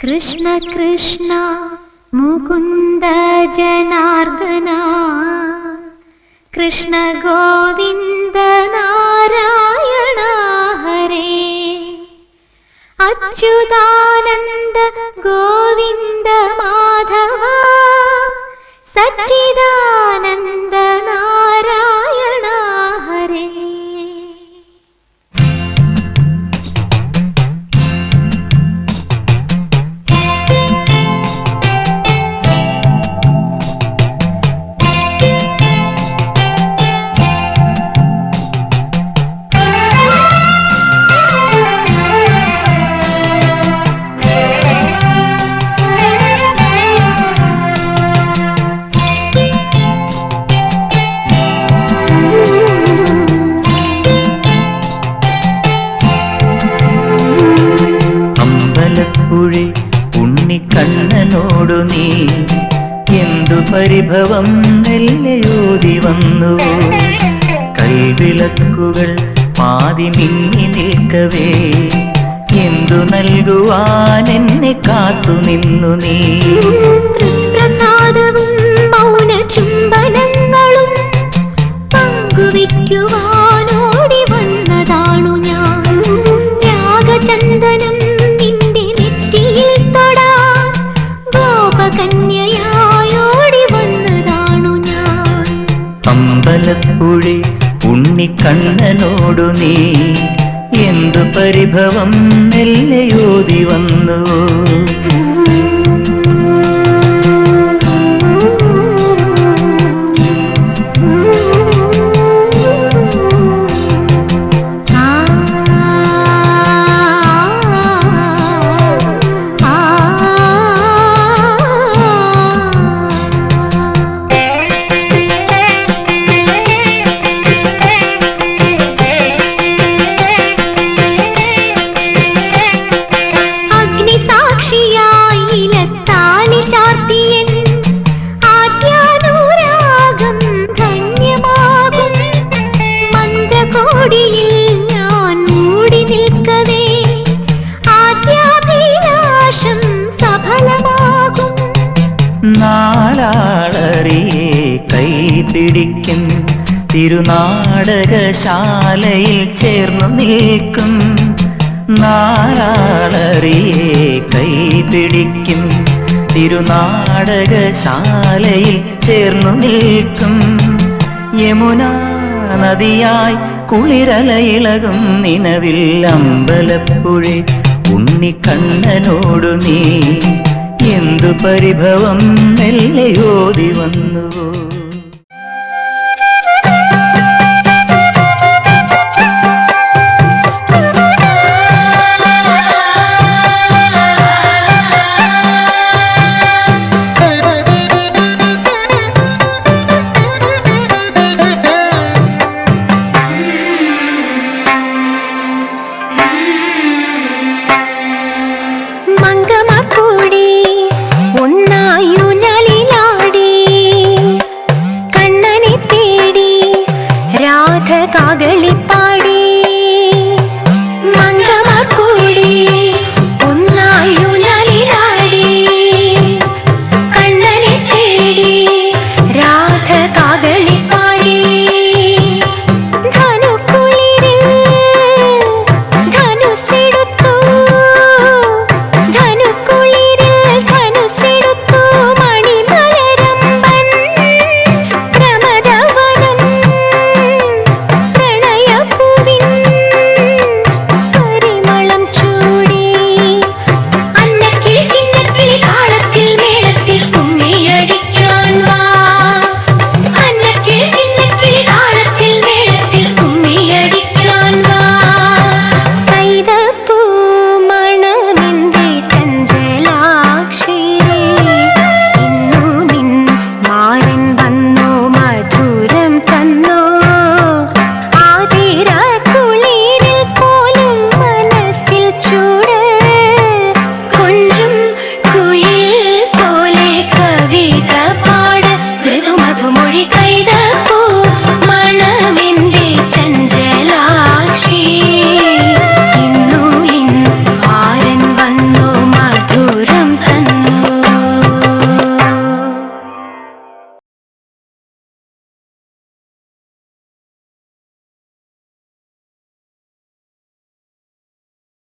കൃഷ്ണ കൃഷ്ണ മുകുന്ദ ജനാർദ്ദന കൃഷ്ണ ഗോവിന്ദ നാരായണ ഹരേ അച്യുതാനന്ദ ഗോവിന്ദ മാധവ സച്ചിദാനന്ദ നാരായണ ഹരേ. ഉണ്ണിക്കണ്ണനോടു നീ എന്തു പരിഭവം മെല്ലെയോതി വന്നു. കൈവിളക്കുകൾ പാതി മിന്നി നിൽക്കവേ എന്തു നൽകുവാൻ എന്നെ കാത്തു നിന്നു നീ. പ്രസാദവും മൗന ചുംബനങ്ങളും പങ്കുവയ്ക്കുവാനോടി വന്നതാണു ഞാൻ. രാഗചന്ദനം കന്യയായോടി വന്നതാണു ഞാൻ. അമ്പലപ്പുഴി ഉണ്ണിക്കണ്ണനോടു നീ എന്തു പരിഭവം മെല്ലെയോതി വന്നു. നാലാളറിയെ കൈപിടിക്കും തിരുനാടകശാലയിൽ ചേർന്നു നിൽക്കും. നാലാളറിയെ കൈപിടിക്കും തിരുനാടകശാലയിൽ ചേർന്നു നിൽക്കും. യമുനാ നദിയായി കുളിരലയിളകും നിലവിൽ അമ്പലപ്പുഴി ഉണ്ണിക്കണ്ണനോടു നീ എന്തു പരിഭവം മെല്ലെയോതി വന്നുവോ.